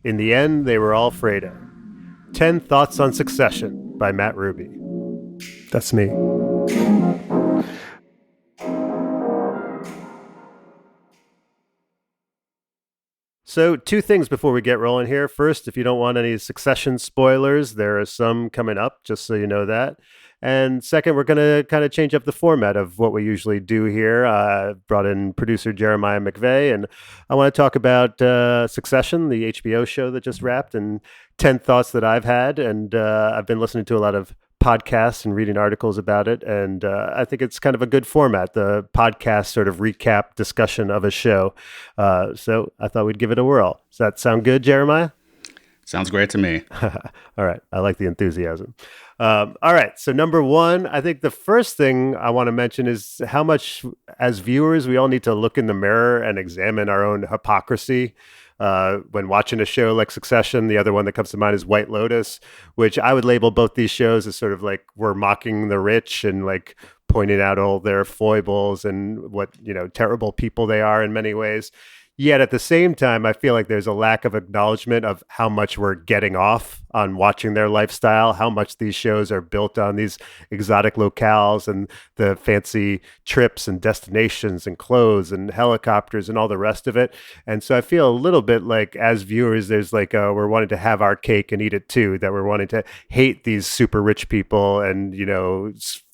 In the end, they were all Fredo. 10 Thoughts on Succession by Matt Ruby. That's me. So, two things before we get rolling here. First, if you don't want any Succession spoilers, there are some coming up, just so you know that. And second, we're going to kind of change up the format of what we usually do here. Brought in producer Jeremiah McVay, and I want to talk about Succession, the HBO show that just wrapped, and 10 thoughts that I've had. And I've been listening to a lot of podcasts and reading articles about it. And I think it's kind of a good format, the podcast sort of recap discussion of a show. So I thought we'd give it a whirl. Does that sound good, Jeremiah? Sounds great to me. All right. I like the enthusiasm. All right. So number one, I think the first thing I want to mention is how much as viewers, we all need to look in the mirror and examine our own hypocrisy. When watching a show like Succession, the other one that comes to mind is White Lotus, which I would label both these shows as sort of like we're mocking the rich and like pointing out all their foibles and what, terrible people they are in many ways. Yet at the same time, I feel like there's a lack of acknowledgement of how much we're getting off on watching their lifestyle, how much these shows are built on these exotic locales and the fancy trips and destinations and clothes and helicopters and all the rest of it. And so I feel a little bit like as viewers, there's like we're wanting to have our cake and eat it too, that we're wanting to hate these super rich people and,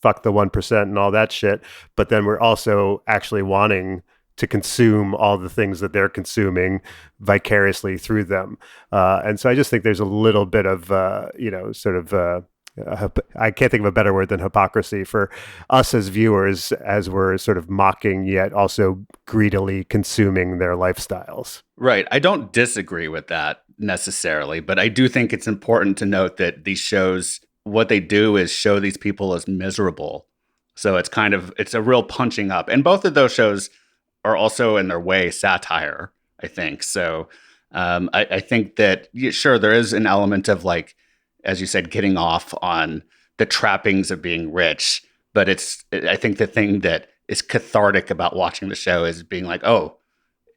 fuck the 1% and all that shit. But then we're also actually wanting to consume all the things that they're consuming vicariously through them. And so I just think there's a little bit of, I can't think of a better word than hypocrisy for us as viewers, as we're sort of mocking yet also greedily consuming their lifestyles. Right. I don't disagree with that necessarily, but I do think it's important to note that these shows, what they do is show these people as miserable. So it's a real punching up. And both of those shows are also in their way satire, I think. So I think that, sure, there is an element of like, as you said, getting off on the trappings of being rich. But I think the thing that is cathartic about watching the show is being like, oh,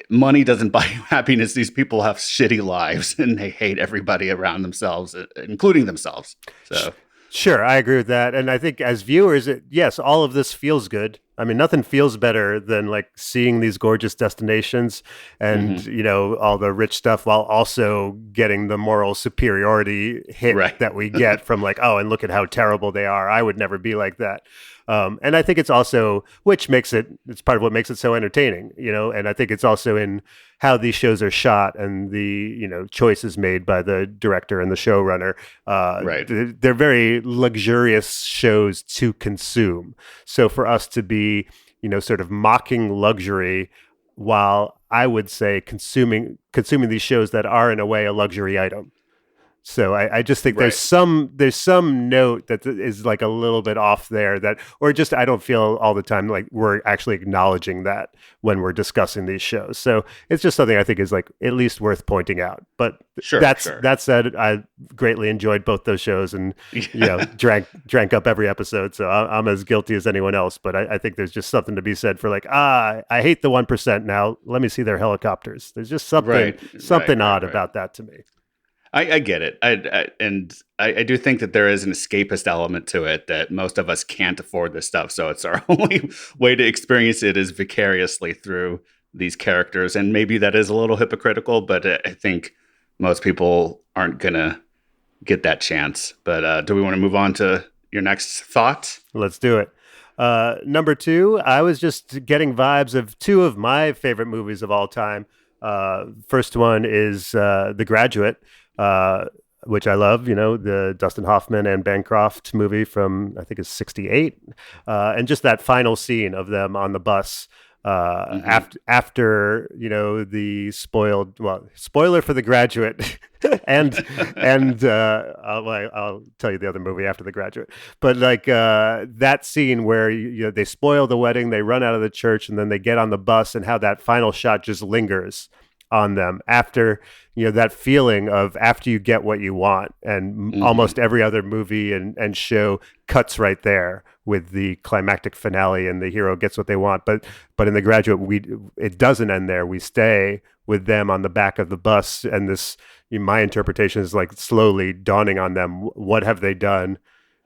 money doesn't buy you happiness. These people have shitty lives and they hate everybody around themselves, including themselves. So. Sure, I agree with that. And I think as viewers, yes, all of this feels good. I mean, nothing feels better than like seeing these gorgeous destinations and, all the rich stuff while also getting the moral superiority hit that we get from like, oh, and look at how terrible they are. I would never be like that. And I think it's also, it's part of what makes it so entertaining, and I think it's also in how these shows are shot and the, choices made by the director and the showrunner. They're very luxurious shows to consume. So for us to be, sort of mocking luxury while I would say consuming these shows that are in a way a luxury item. So I just think there's some note that is like a little bit off there I don't feel all the time like we're actually acknowledging that when we're discussing these shows. So it's just something I think is like at least worth pointing out. But that said, I greatly enjoyed both those shows and drank up every episode. So I'm as guilty as anyone else. But I think there's just something to be said for like I hate the 1% now. Let me see their helicopters. There's just something odd about that to me. I get it. I do think that there is an escapist element to it that most of us can't afford this stuff. So it's our only way to experience it is vicariously through these characters. And maybe that is a little hypocritical, but I think most people aren't going to get that chance. But do we want to move on to your next thought? Let's do it. Number two, I was just getting vibes of two of my favorite movies of all time. First one is The Graduate. Which I love, the Dustin Hoffman and Bancroft movie from, I think it's 1968. And just that final scene of them on the bus after, the spoiler for The Graduate and I'll tell you the other movie after The Graduate. But like that scene where they spoil the wedding, they run out of the church and then they get on the bus and how that final shot just lingers on them after that feeling of after you get what you want, and almost every other movie and show cuts right there with the climactic finale and the hero gets what they want. But in The Graduate, it doesn't end there. We stay with them on the back of the bus, and this, my interpretation is like slowly dawning on them. What have they done?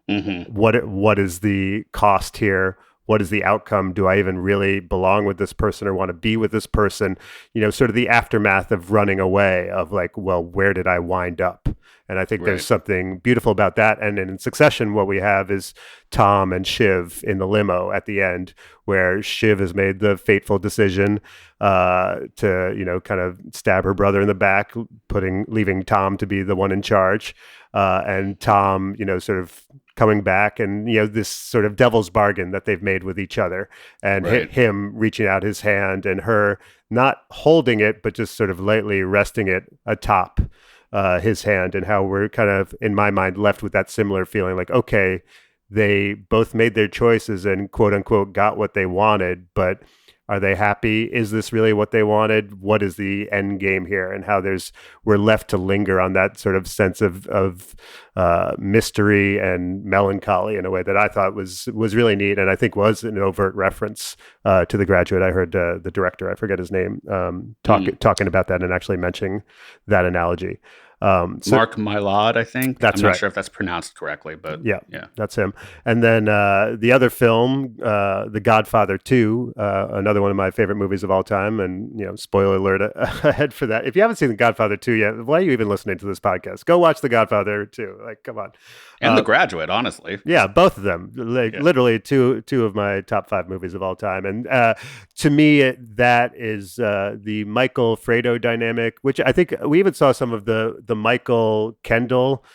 Mm-hmm. What is the cost here? What is the outcome? Do I even really belong with this person or want to be with this person? Sort of the aftermath of running away, of like, well, where did I wind up? And I think there's something beautiful about that. And in Succession, what we have is Tom and Shiv in the limo at the end, where Shiv has made the fateful decision to, kind of stab her brother in the back, leaving Tom to be the one in charge. And Tom, sort of coming back, and this sort of devil's bargain that they've made with each other, and him reaching out his hand and her not holding it, but just sort of lightly resting it atop his hand, and how we're kind of, in my mind, left with that similar feeling like, okay, they both made their choices and quote unquote got what they wanted, but are they happy? Is this really what they wanted? What is the end game here? And how we're left to linger on that sort of sense of mystery and melancholy in a way that I thought was really neat, and I think was an overt reference to The Graduate. I heard the director, I forget his name, talking about that and actually mentioning that analogy. Mark Mylod, I think. I'm not sure if that's pronounced correctly, but yeah, that's him. And then the other film, The Godfather 2, another one of my favorite movies of all time. And, spoiler alert ahead for that. If you haven't seen The Godfather 2 yet, why are you even listening to this podcast? Go watch The Godfather 2. Like, come on. And The Graduate, honestly. Yeah, both of them. Literally two of my top 5 movies of all time. And to me, that is the Michael Fredo dynamic, which I think we even saw some of the Michael Kendall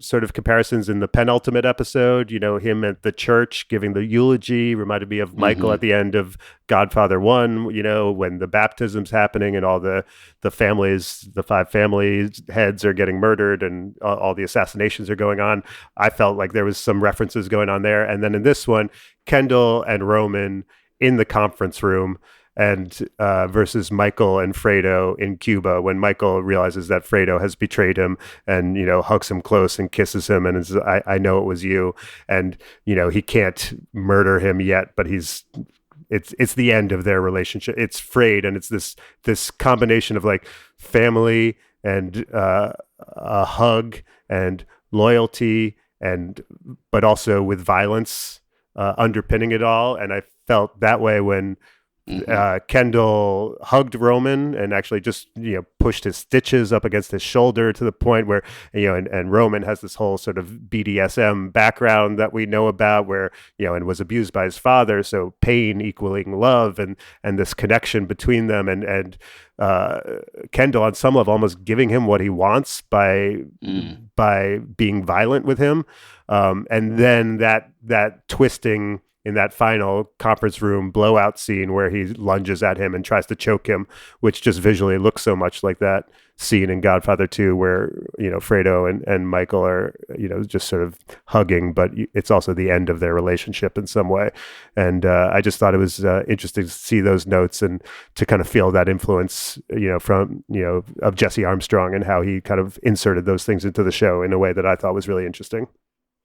sort of comparisons in the penultimate episode. Him at the church giving the eulogy reminded me of Michael at the end of Godfather 1, when the baptism's happening and all the families, the 5 family heads are getting murdered and all the assassinations are going on. I felt like there was some references going on there. And then in this one, Kendall and Roman in the conference room, and versus Michael and Fredo in Cuba, when Michael realizes that Fredo has betrayed him and, hugs him close and kisses him and is, I know it was you. And, he can't murder him yet, but it's the end of their relationship. It's frayed, and it's this combination of like family and a hug and loyalty, but also with violence underpinning it all. And I felt that way when Kendall hugged Roman and actually just pushed his stitches up against his shoulder to the point where and Roman has this whole sort of BDSM background that we know about, where and was abused by his father, so pain equaling love, and this connection between them, and Kendall on some level almost giving him what he wants by being violent with him, and then that twisting in that final conference room blowout scene where he lunges at him and tries to choke him, which just visually looks so much like that scene in Godfather 2 where, Fredo and Michael are, just sort of hugging, but it's also the end of their relationship in some way. And I just thought it was interesting to see those notes and to kind of feel that influence, from, of Jesse Armstrong and how he kind of inserted those things into the show in a way that I thought was really interesting.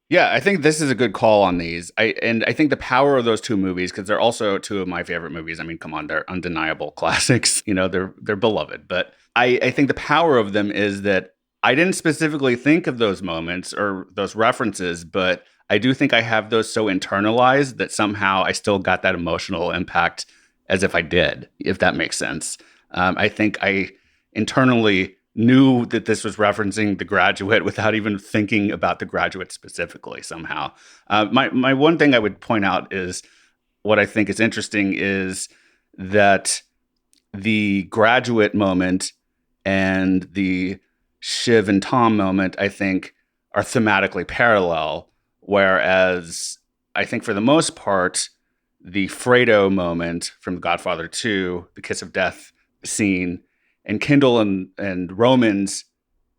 Yeah, I think this is a good call on these. I think the power of those 2 movies, because they're also 2 of my favorite movies. I mean, come on, they're undeniable classics. They're beloved. But I think the power of them is that I didn't specifically think of those moments or those references, but I do think I have those so internalized that somehow I still got that emotional impact as if I did, if that makes sense. I think I internally knew that this was referencing The Graduate without even thinking about The Graduate specifically somehow. My one thing I would point out is what I think is interesting is that the Graduate moment and the Shiv and Tom moment, I think, are thematically parallel, whereas I think for the most part, the Fredo moment from Godfather 2, the Kiss of Death scene, and Kendall and Roman's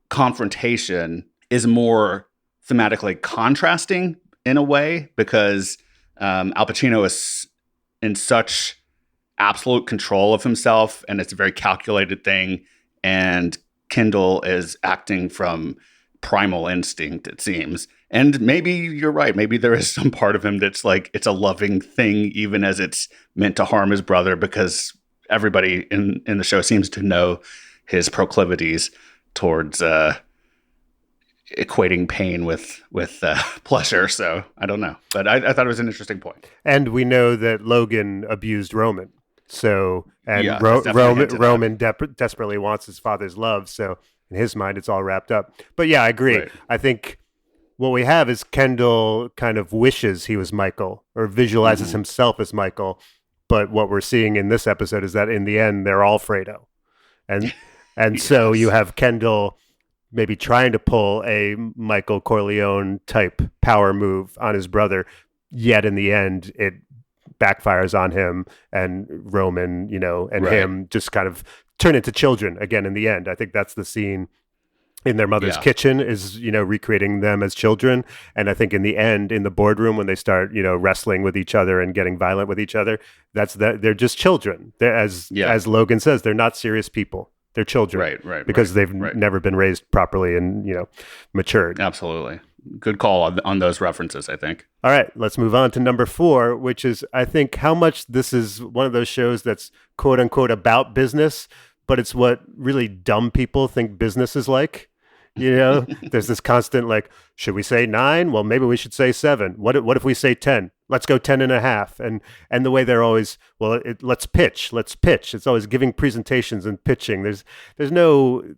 confrontation is more thematically contrasting in a way, because Al Pacino is in such absolute control of himself, and it's a very calculated thing, and Kendall is acting from primal instinct, it seems. And maybe you're right. Maybe there is some part of him that's like, it's a loving thing, even as it's meant to harm his brother, because everybody in the show seems to know his proclivities towards equating pain with pleasure. So I don't know. But I thought it was an interesting point. And we know that Logan abused Roman. So, and Yeah, Roman desperately wants his father's love. So in his mind, it's all wrapped up. But yeah, I agree. Right. I think what we have is Kendall kind of wishes he was Michael or visualizes himself as Michael. But what we're seeing in this episode is that in the end, they're all Fredo. And Yes. so you have Kendall maybe trying to pull a Michael Corleone type power move on his brother. Yet in the end, it backfires on him, and Roman, and him just kind of turn into children again in the end. I think that's the scene in their mother's kitchen is, recreating them as children. And I think in the end, in the boardroom, when they start, wrestling with each other and getting violent with each other, they're just children. They're, as Logan says, they're not serious people. They're children. Right. Because they've never been raised properly and, matured. Absolutely. Good call on those references, I think. All right, let's move on to number 4, which is, I think, how much this is one of those shows that's quote unquote about business, but it's what really dumb people think business is like. There's this constant like, should we say 9? Well, maybe we should say 7. What if we say 10? Let's go 10 and a half. And the way they're always, let's pitch. It's always giving presentations and pitching. There's no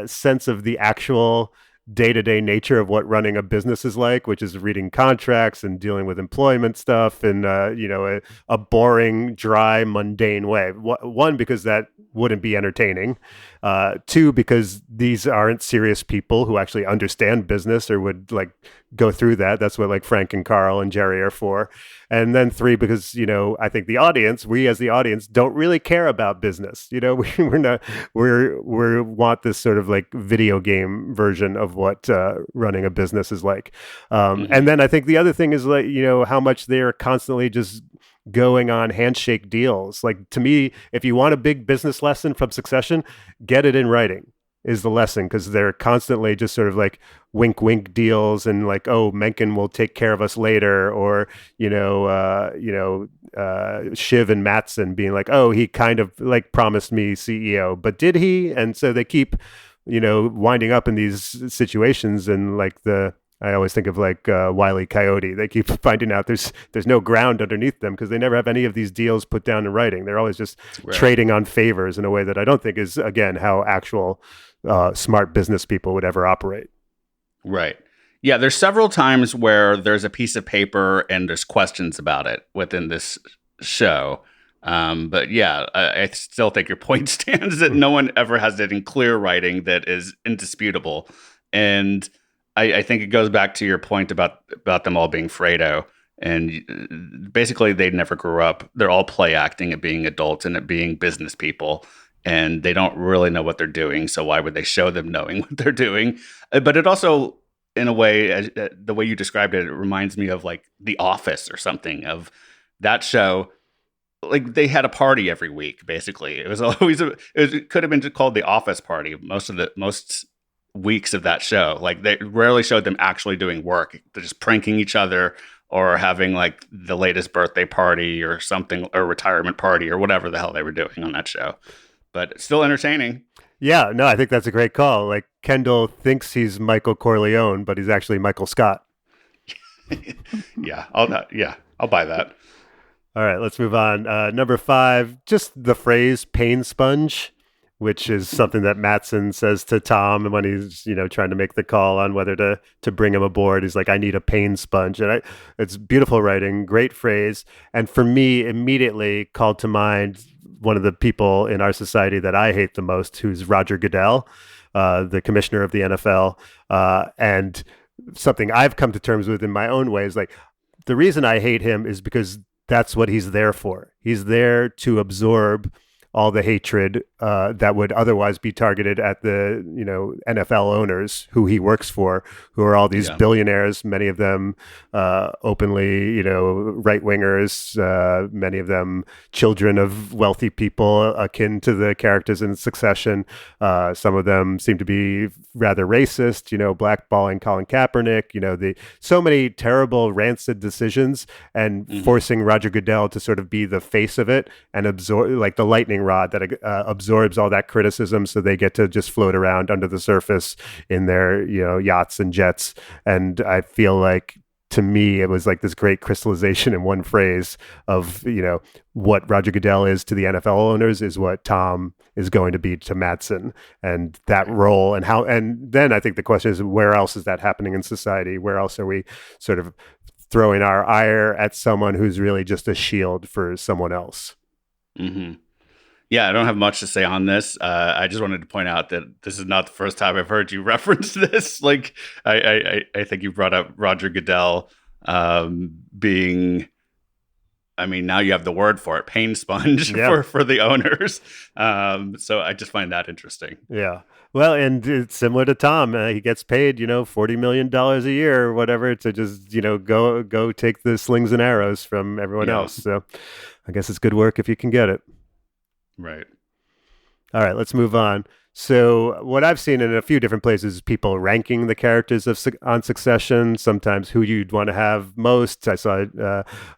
sense of the actual day-to-day nature of what running a business is like, which is reading contracts and dealing with employment stuff in a boring, dry, mundane way. One, because that wouldn't be entertaining. 2, because these aren't serious people who actually understand business or would like go through that. That's what like Frank and Carl and Jerry are for. And then 3, because, I think we as the audience don't really care about business. We want this sort of like video game version of what running a business is like. And then I think the other thing is like, how much they're constantly just going on handshake deals. Like, to me, if you want a big business lesson from Succession, get it in writing is the lesson, because they're constantly just sort of like wink wink deals and like, oh, Mencken will take care of us later, or Shiv and Mattson being like, oh, he kind of like promised me CEO, but did he? And so they keep winding up in these situations, and like I always think of like Wile E. Coyote. They keep finding out there's no ground underneath them because they never have any of these deals put down in writing. They're always just trading on favors in a way that I don't think is, again, how actual smart business people would ever operate. Right. Yeah, there's several times where there's a piece of paper and there's questions about it within this show. But yeah, I still think your point stands that no one ever has it in clear writing that is indisputable. And I think it goes back to your point about them all being Fredo. And basically, they never grew up. They're all play acting at being adults and at being business people. And they don't really know what they're doing. So why would they show them knowing what they're doing? But it also, in a way, the way you described it, it reminds me of like The Office or something, of that show. Like, they had a party every week, basically. It was always it could have been called The Office Party most weeks of that show. Like, they rarely showed them actually doing work. They're just pranking each other or having like the latest birthday party or something, or retirement party or whatever the hell they were doing on that show. But it's still entertaining. Yeah, no, I think that's a great call. Like, Kendall thinks he's Michael Corleone, but he's actually Michael Scott. I'll buy that. All right, let's move on. Number 5, just the phrase "pain sponge," which is something that Mattson says to Tom when he's, trying to make the call on whether to bring him aboard. He's like, I need a pain sponge. And it's beautiful writing, great phrase. And for me, immediately called to mind one of the people in our society that I hate the most, who's Roger Goodell, the commissioner of the NFL. And something I've come to terms with in my own way is like, the reason I hate him is because that's what he's there for. He's there to absorb all the hatred that would otherwise be targeted at the NFL owners who he works for, who are all these Yeah. billionaires, many of them openly right wingers, many of them children of wealthy people akin to the characters in Succession. Some of them seem to be rather racist, blackballing Colin Kaepernick, so many terrible rancid decisions, and forcing Roger Goodell to sort of be the face of it and absorb, like the lightning rod that absorbs all that criticism, so they get to just float around under the surface in their yachts and jets. And I feel like, to me, it was like this great crystallization in one phrase of, what Roger Goodell is to the NFL owners is what Tom is going to be to Mattson, and that role, and how. And then I think the question is, where else is that happening in society? Where else are we sort of throwing our ire at someone who's really just a shield for someone else? Mm-hmm. Yeah, I don't have much to say on this. I just wanted to point out that this is not the first time I've heard you reference this. Like, I think you brought up Roger Goodell being, I mean, now you have the word for it, pain sponge for the owners. So I just find that interesting. Yeah. Well, and it's similar to Tom. He gets paid, $40 million a year or whatever to just, go take the slings and arrows from everyone else. So I guess it's good work if you can get it. Right. All right, let's move on. So what I've seen in a few different places is people ranking the characters on Succession, sometimes who you'd want to have most. I saw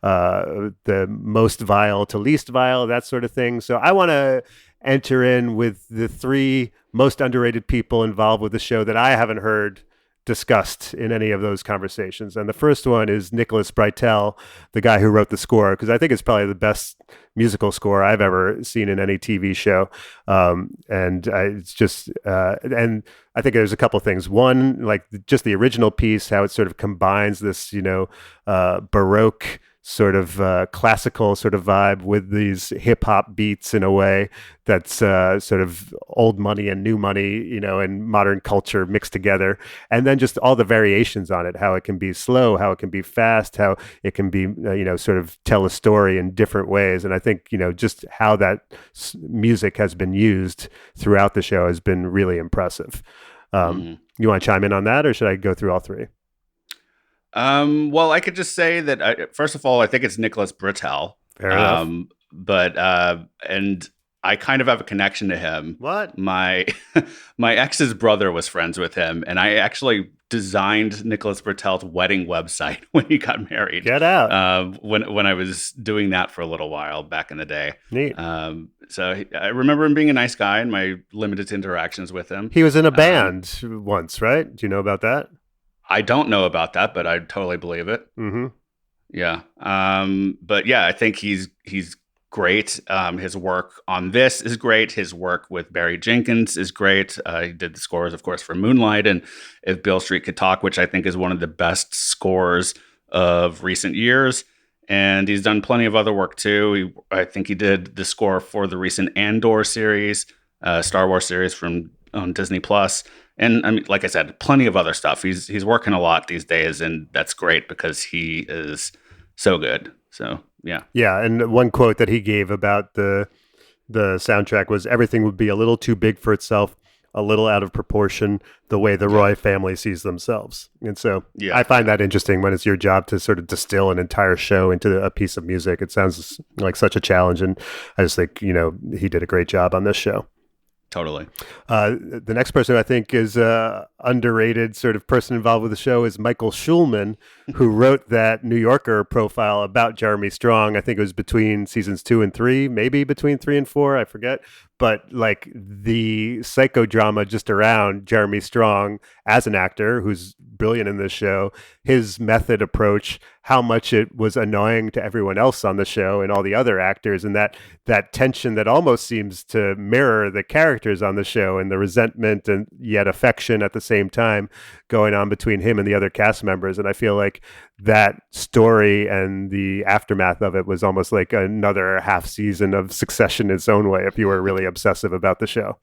the most vile to least vile, that sort of thing. So I want to enter in with the 3 most underrated people involved with the show that I haven't heard discussed in any of those conversations. And the first one is Nicholas Breitel, the guy who wrote the score, because I think it's probably the best musical score I've ever seen in any TV show. And it's just, and I think there's a couple of things. One, like just the original piece, how it sort of combines this, Baroque sort of classical sort of vibe with these hip hop beats in a way that's sort of old money and new money, and modern culture mixed together. And then just all the variations on it, how it can be slow, how it can be fast, how it can be, sort of tell a story in different ways. And I think, just how that music has been used throughout the show has been really impressive. You want to chime in on that, or should I go through all 3? Well, I could just say that, first of all, I think it's Nicholas Britell. Fair enough. But and I kind of have a connection to him. What? My ex's brother was friends with him, and I actually designed Nicholas Britell's wedding website when he got married. Get out. When I was doing that for a little while back in the day. Neat. So I remember him being a nice guy in my limited interactions with him. He was in a band once, right? Do you know about that? I don't know about that, but I totally believe it. Mm-hmm. Yeah. But yeah, I think he's great. His work on this is great. His work with Barry Jenkins is great. He did the scores, of course, for Moonlight and If Beale Street Could Talk, which I think is one of the best scores of recent years. And he's done plenty of other work too. I think he did the score for the recent Andor series, Star Wars series on Disney Plus. And I mean, like I said, plenty of other stuff. He's working a lot these days, and that's great because he is so good. So yeah. Yeah, and one quote that he gave about the soundtrack was, "Everything would be a little too big for itself, a little out of proportion, the way the Roy family sees themselves." And so I find that interesting when it's your job to sort of distill an entire show into a piece of music. It sounds like such a challenge, and I just think, he did a great job on this show. Totally. The next person I think is underrated sort of person involved with the show is Michael Schulman, who wrote that New Yorker profile about Jeremy Strong. I think it was between seasons 2 and 3, maybe between 3 and 4, I forget. But like the psychodrama just around Jeremy Strong as an actor who's brilliant in this show, his method approach, how much it was annoying to everyone else on the show and all the other actors, and that tension that almost seems to mirror the characters on the show, and the resentment and yet affection at the same time going on between him and the other cast members. And I feel like that story and the aftermath of it was almost like another half season of Succession in its own way, if you were really obsessive about the show.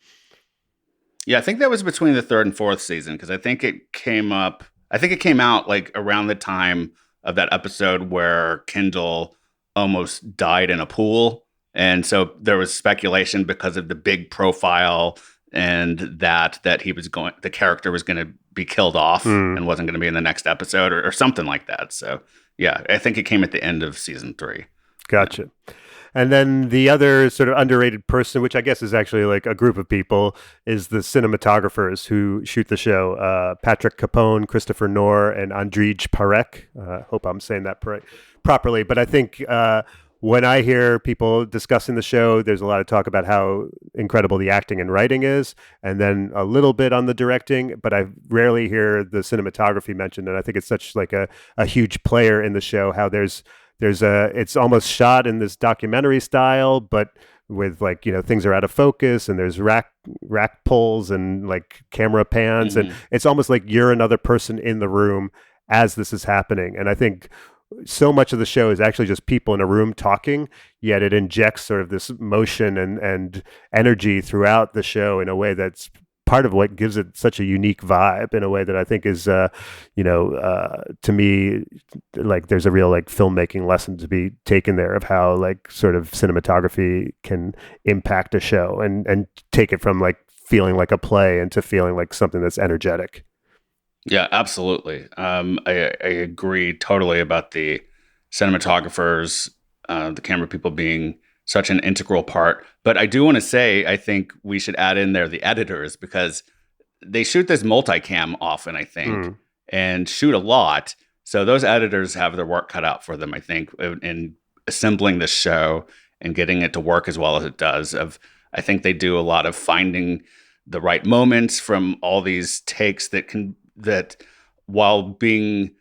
Yeah, I think that was between the 3rd and 4th season, because I think it came out like around the time of that episode where Kendall almost died in a pool. And so there was speculation because of the big profile and that the character was going to be killed off Mm. and wasn't going to be in the next episode or something like that. So yeah, I think it came at the end of season 3. Gotcha. And then the other sort of underrated person, which I guess is actually like a group of people, is the cinematographers who shoot the show. Patrick Capone, Christopher Noor, and Andrij Parek. Hope I'm saying that properly. But I think when I hear people discussing the show, there's a lot of talk about how incredible the acting and writing is, and then a little bit on the directing, but I rarely hear the cinematography mentioned. And I think it's such like a huge player in the show, how it's almost shot in this documentary style, but with like, things are out of focus and there's rack pulls and like camera pans. And it's almost like you're another person in the room as this is happening. And I think so much of the show is actually just people in a room talking, yet it injects sort of this motion and energy throughout the show in a way that's part of what gives it such a unique vibe, in a way that I think is, to me, like there's a real like filmmaking lesson to be taken there of how like sort of cinematography can impact a show and take it from like feeling like a play into feeling like something that's energetic. Yeah, absolutely. I agree totally about the cinematographers, the camera people being such an integral part. But I do want to say, I think we should add in there the editors, because they shoot this multicam often, I think, and shoot a lot. So those editors have their work cut out for them, I think, in assembling this show and getting it to work as well as it does. I think they do a lot of finding the right moments from all these takes that while being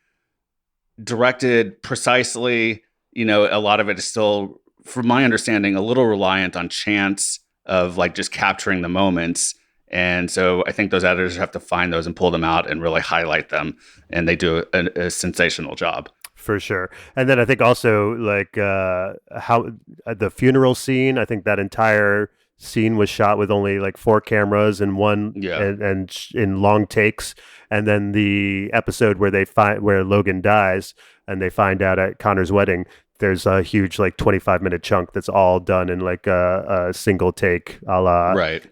directed precisely, a lot of it is still, from my understanding, a little reliant on chance of like just capturing the moments. And so I think those editors have to find those and pull them out and really highlight them. And they do a sensational job. For sure. And then I think also like how the funeral scene, I think that entire scene was shot with only like 4 cameras and one and in long takes. And then the episode where Logan dies and they find out at Connor's wedding, there's a huge like 25-minute chunk that's all done in like a single take, a la, right.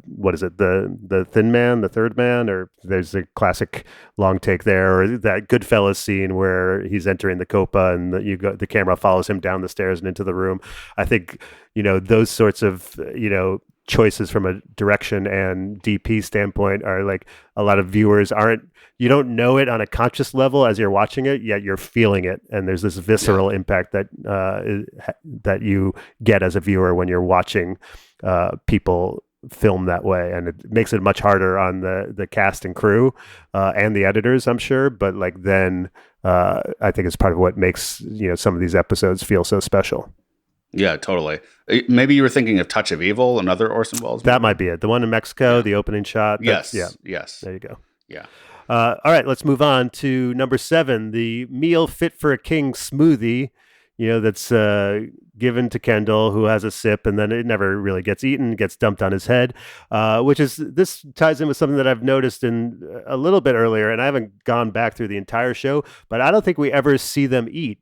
What is it? The Thin Man, the Third Man, or there's a classic long take there, or that Goodfellas scene where he's entering the Copa and the camera follows him down the stairs and into the room. I think, those sorts of, choices from a direction and DP standpoint are like a lot of viewers you don't know it on a conscious level as you're watching it, yet you're feeling it. And there's this visceral impact that you get as a viewer when you're watching people film that way. And it makes it much harder on the cast and crew and the editors, I'm sure. But like then I think it's part of what makes, some of these episodes feel so special. Yeah, totally. Maybe you were thinking of Touch of Evil, another Orson Welles movie? That might be it. The one in Mexico, the opening shot. Yes. There you go. Yeah. All right, let's move on to number 7, the meal fit for a king smoothie, that's given to Kendall, who has a sip, and then it never really gets eaten, gets dumped on his head, this ties in with something that I've noticed in a little bit earlier, and I haven't gone back through the entire show, but I don't think we ever see them eat.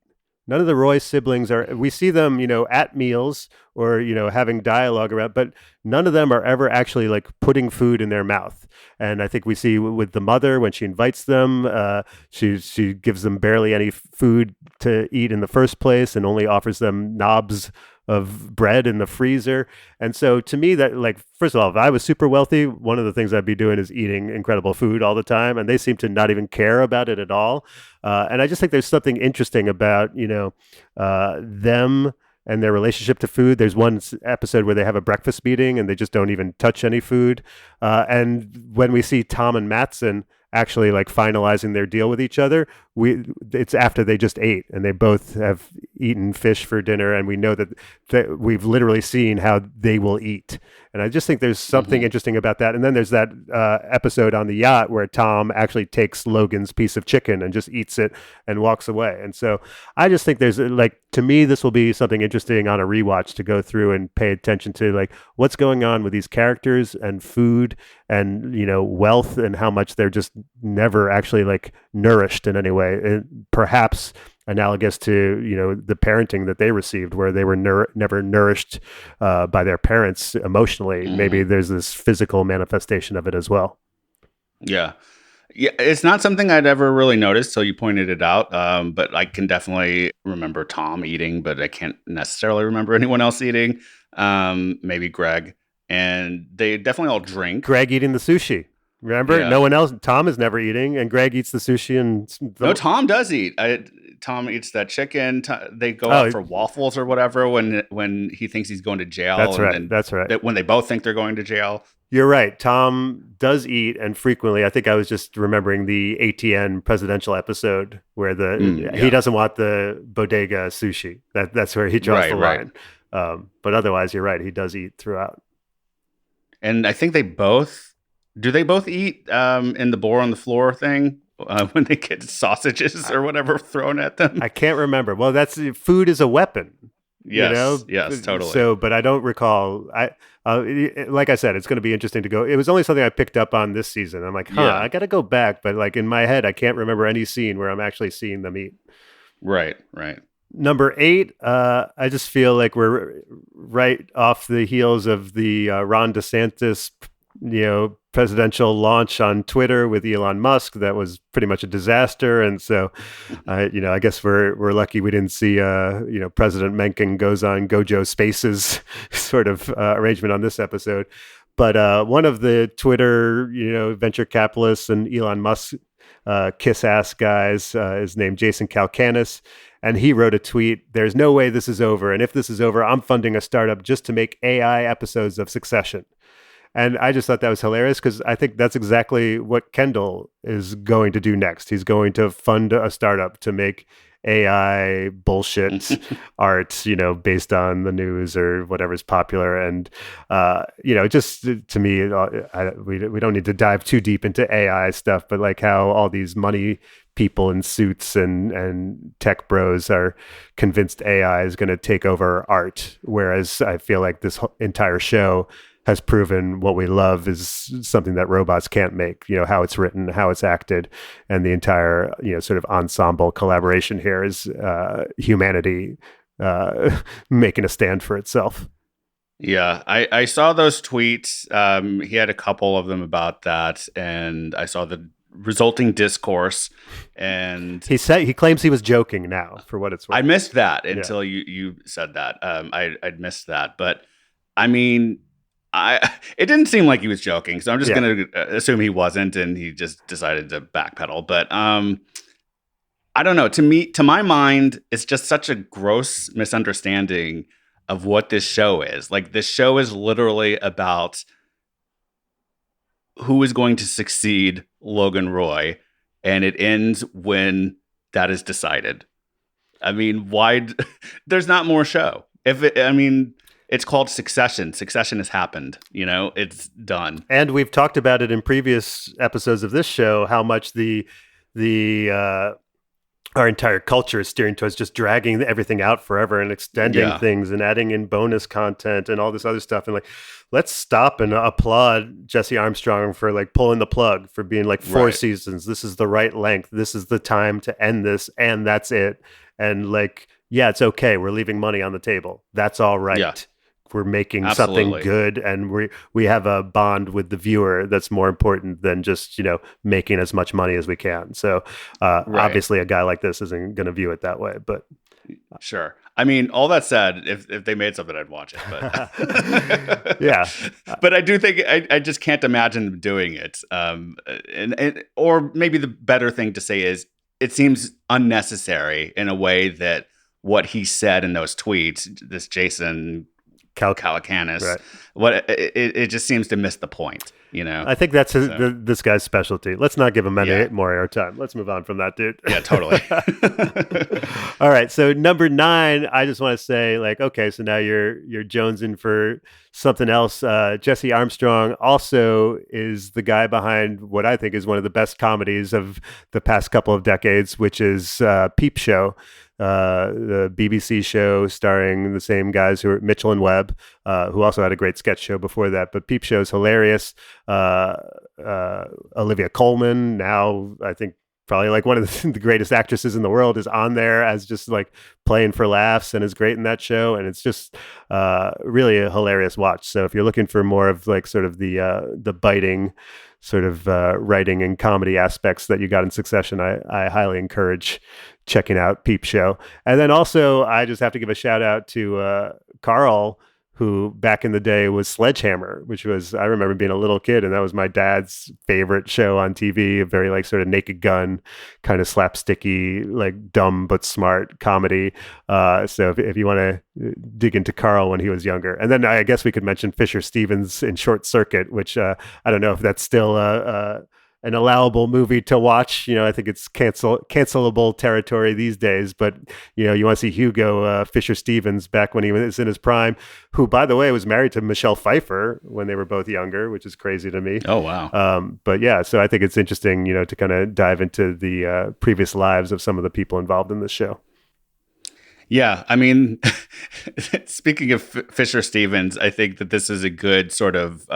None of the Roy siblings we see them, at meals or, having dialogue around, but none of them are ever actually like putting food in their mouth. And I think we see with the mother, when she invites them, she gives them barely any food to eat in the first place and only offers them knobs of bread in the freezer. And so to me, that, like, first of all, if I was super wealthy, one of the things I'd be doing is eating incredible food all the time, and they seem to not even care about it at all. And I just think there's something interesting about them and their relationship to food. There's one episode where they have a breakfast meeting and they just don't even touch any food. And when we see Tom and Mattson actually like finalizing their deal with each other, it's after they just ate and they both have eaten fish for dinner, and we know that we've literally seen how they will eat. And I just think there's something interesting about that. And then there's that episode on the yacht where Tom actually takes Logan's piece of chicken and just eats it and walks away. And so I just think there's like, to me, this will be something interesting on a rewatch to go through and pay attention to, like, what's going on with these characters and food and, wealth, and how much they're just never actually like nourished in any way. way, perhaps analogous to the parenting that they received, where they were never nourished by their parents emotionally. Maybe there's this physical manifestation of it as well. Yeah. Yeah, it's not something I'd ever really noticed till you pointed it out. But I can definitely remember Tom eating, but I can't necessarily remember anyone else eating. Maybe Greg. And they definitely all drink. Greg eating the sushi. Remember? Yeah. No one else. Tom is never eating, and Greg eats the sushi. No, Tom does eat. Tom eats that chicken. They go out for waffles or whatever when he thinks he's going to jail. That's right. That's right. When they both think they're going to jail. You're right. Tom does eat, and frequently. I think I was just remembering the ATN presidential episode where he doesn't want the bodega sushi. That's where he draws the line. Right. But otherwise, you're right. He does eat throughout. And I think they both eat in the boar on the floor thing when they get sausages or whatever thrown at them. I can't remember. Well, food is a weapon. Yes, yes, totally. So, but I don't recall. Like I said, it's going to be interesting to go. It was only something I picked up on this season. I'm like, I got to go back. But like in my head, I can't remember any scene where I'm actually seeing them eat. Right. Number 8, I just feel like we're right off the heels of the Ron DeSantis, presidential launch on Twitter with Elon Musk. That was pretty much a disaster. And so, I guess we're lucky we didn't see, President Mencken goes on Gojo Spaces sort of arrangement on this episode. But one of the Twitter, venture capitalists and Elon Musk kiss ass guys is named Jason Calacanis. And he wrote a tweet, "There's no way this is over. And if this is over, I'm funding a startup just to make AI episodes of Succession." And I just thought that was hilarious because I think that's exactly what Kendall is going to do next. He's going to fund a startup to make AI bullshit art, based on the news or whatever's popular. And, just to me, we don't need to dive too deep into AI stuff, but like how all these money people in suits and tech bros are convinced AI is going to take over art. Whereas I feel like this entire show has proven what we love is something that robots can't make, how it's written, how it's acted, and the entire, sort of ensemble collaboration here is humanity making a stand for itself. Yeah, I saw those tweets. He had a couple of them about that, and I saw the resulting discourse, and he claims he was joking now, for what it's worth. I missed that until you said that. I'd missed that, but I mean, it didn't seem like he was joking, so I'm just going to assume he wasn't, and he just decided to backpedal. But I don't know. To my mind, it's just such a gross misunderstanding of what this show is. Like, this show is literally about who is going to succeed Logan Roy, and it ends when that is decided. I mean, why? There's not more show. It's called Succession. Succession has happened. It's done. And we've talked about it in previous episodes of this show, how much our entire culture is steering towards just dragging everything out forever and extending things and adding in bonus content and all this other stuff. And like, let's stop and applaud Jesse Armstrong for like pulling the plug, for being like 4 seasons. This is the right length. This is the time to end this. And that's it. And like, it's okay. We're leaving money on the table. That's all right. Yeah. We're making something good, and we have a bond with the viewer that's more important than just making as much money as we can. So obviously, a guy like this isn't going to view it that way. But sure, I mean, all that said, if they made something, I'd watch it. But yeah, but I do think I just can't imagine them doing it. Or maybe the better thing to say is it seems unnecessary in a way that what he said in those tweets, this Jason Calacanis, it just seems to miss the point, I think that's this guy's specialty. Let's not him any more airtime. Let's move on from that, dude. Yeah, totally. All right, so number 9, I just want to say, like, okay, so now you're jonesing for something else. Jesse Armstrong also is the guy behind what I think is one of the best comedies of the past couple of decades, which is Peep Show. The BBC show starring the same guys who are Mitchell and Webb, who also had a great sketch show before that. But Peep Show is hilarious. Olivia Colman, now I think probably like one of the greatest actresses in the world, is on there as just like playing for laughs and is great in that show. And it's just really a hilarious watch. So if you're looking for more of like sort of the biting sort of writing and comedy aspects that you got in Succession, I highly encourage checking out Peep Show. And then also I just have to give a shout out to Carl, who back in the day was Sledgehammer, which was, I remember being a little kid, and that was my dad's favorite show on TV, a very like sort of Naked Gun, kind of slapsticky, like dumb but smart comedy. So if you want to dig into Carl when he was younger. And then I guess we could mention Fisher Stevens in Short Circuit, which I don't know if that's still an allowable movie to watch. I think it's cancelable territory these days, but you want to see Hugo Fisher Stevens back when he was in his prime, who, by the way, was married to Michelle Pfeiffer when they were both younger, which is crazy to me. Oh, wow. But yeah, so I think it's interesting, to kind of dive into the previous lives of some of the people involved in this show. Yeah, I mean, speaking of Fisher Stevens, I think that this is a good sort of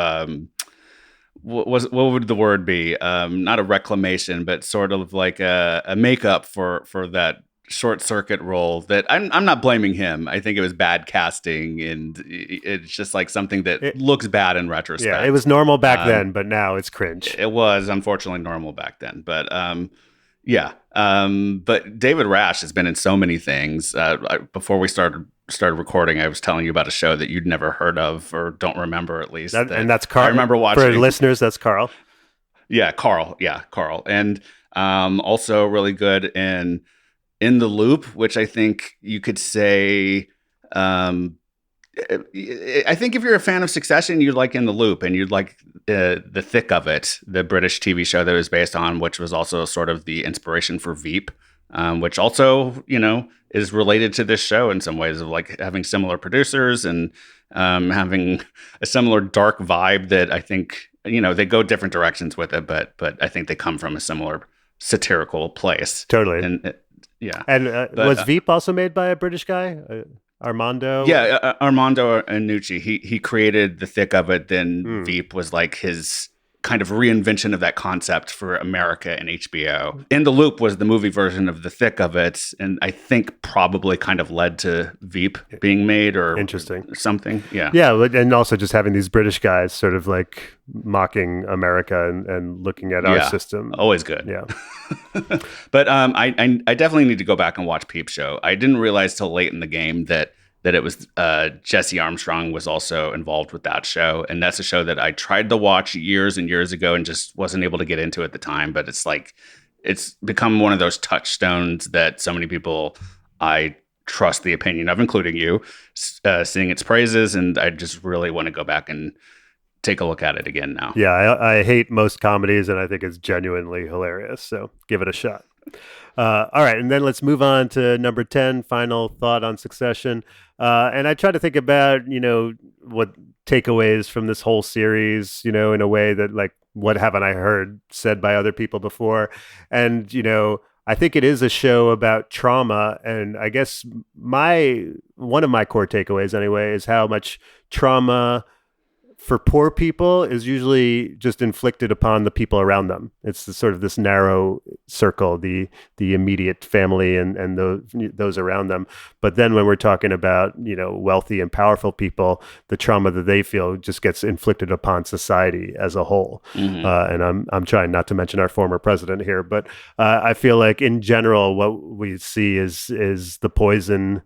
what would the word be? Not a reclamation, but sort of like a makeup for that Short Circuit role. That I'm not blaming him. I think it was bad casting, and it's just like something that looks bad in retrospect. Yeah, it was normal back then, but now it's cringe. It was unfortunately normal back then, but yeah. But David Rash has been in so many things. Before we started recording, I was telling you about a show that you'd never heard of or don't remember, at least. And that's Carl. I remember watching. For listeners, that's Carl. Yeah, Carl. And also really good in the Loop, which I think you could say. I think if you're a fan of Succession, you'd like In the Loop, and you'd like the thick of it, the British TV show that it was based on, which was also sort of the inspiration for Veep, which also, is related to this show in some ways, of like having similar producers and having a similar dark vibe that I think, they go different directions with it, but I think they come from a similar satirical place. Totally. And yeah. And was Veep also made by a British guy? Armando? Yeah, Armando Iannucci. He created the thick of it. Then Veep was like his kind of reinvention of that concept for America and HBO. In the Loop was the movie version of the thick of it, and I think probably kind of led to Veep being made or interesting something. Yeah. Yeah, and also just having these British guys sort of like mocking America and looking at our system. Always good. Yeah. But I definitely need to go back and watch Peep Show. I didn't realize till late in the game that it was Jesse Armstrong was also involved with that show. And that's a show that I tried to watch years and years ago and just wasn't able to get into at the time. But it's like, it's become one of those touchstones that so many people I trust the opinion of, including you, sing its praises. And I just really want to go back and take a look at it again now. Yeah, I hate most comedies, and I think it's genuinely hilarious. So give it a shot. All right, and then let's move on to number 10, final thought on Succession. And I try to think about, what takeaways from this whole series, in a way that, like, what haven't I heard said by other people before? And, I think it is a show about trauma. And I guess one of my core takeaways anyway is how much trauma for poor people is usually just inflicted upon the people around them. It's sort of this narrow circle, the immediate family and those around them. But then when we're talking about, wealthy and powerful people, the trauma that they feel just gets inflicted upon society as a whole. Mm-hmm. And I'm trying not to mention our former president here, but I feel like in general, what we see is the poison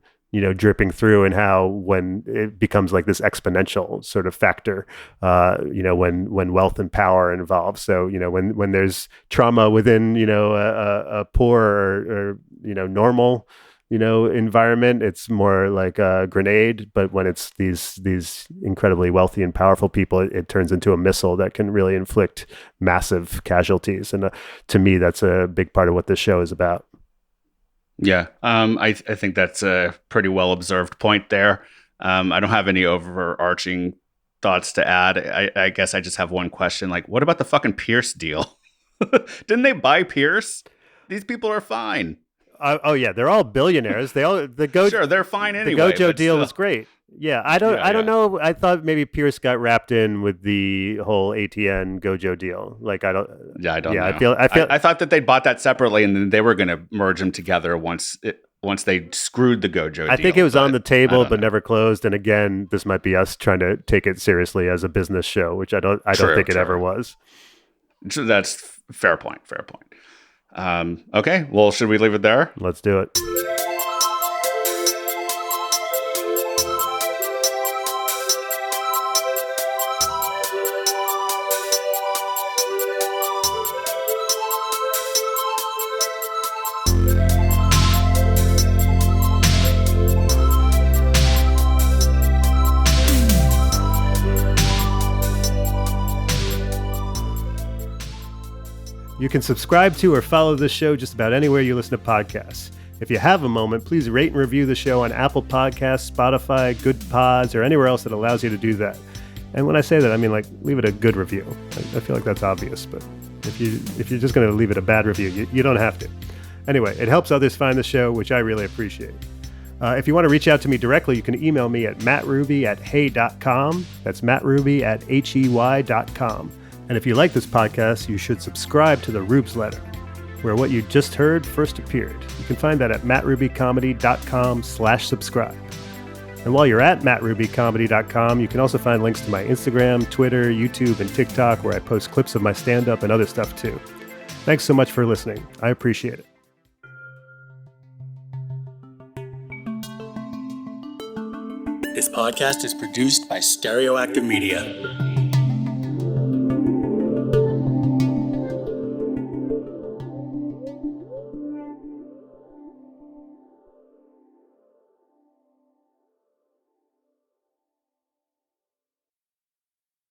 dripping through, and how when it becomes like this exponential sort of factor, when wealth and power are involved. So, when there's trauma within, a poor or normal, environment, it's more like a grenade. But when it's these incredibly wealthy and powerful people, it turns into a missile that can really inflict massive casualties. And to me, that's a big part of what this show is about. Yeah, I think that's a pretty well observed point there. I don't have any overarching thoughts to add. I guess I just have one question. Like, what about the fucking Pierce deal? Didn't they buy Pierce? These people are fine. Oh yeah, they're all billionaires. Sure, they're fine anyway. The Gojo deal was great. Yeah, I don't know. I thought maybe Pierce got wrapped in with the whole ATN Gojo deal. Like, I don't know. I thought that they bought that separately and then they were going to merge them together once they screwed the Gojo deal. I think it was on the table but never closed. And again, this might be us trying to take it seriously as a business show, which I don't think it ever was. That's fair point. Okay, well, should we leave it there? Let's do it. You can subscribe to or follow this show just about anywhere you listen to podcasts. If you have a moment, please rate and review the show on Apple Podcasts, Spotify, Good Pods, or anywhere else that allows you to do that. And when I say that, I mean, like, leave it a good review. I feel like that's obvious, but if you're just going to leave it a bad review, you don't have to. Anyway, it helps others find the show, which I really appreciate. If you want to reach out to me directly, you can email me at mattruby@hey.com. That's mattruby@hey.com. And if you like this podcast, you should subscribe to the Rubes Letter, where what you just heard first appeared. You can find that at mattrubycomedy.com/subscribe. And while you're at mattrubycomedy.com, you can also find links to my Instagram, Twitter, YouTube, and TikTok, where I post clips of my stand-up and other stuff too. Thanks so much for listening. I appreciate it. This podcast is produced by Stereoactive Media.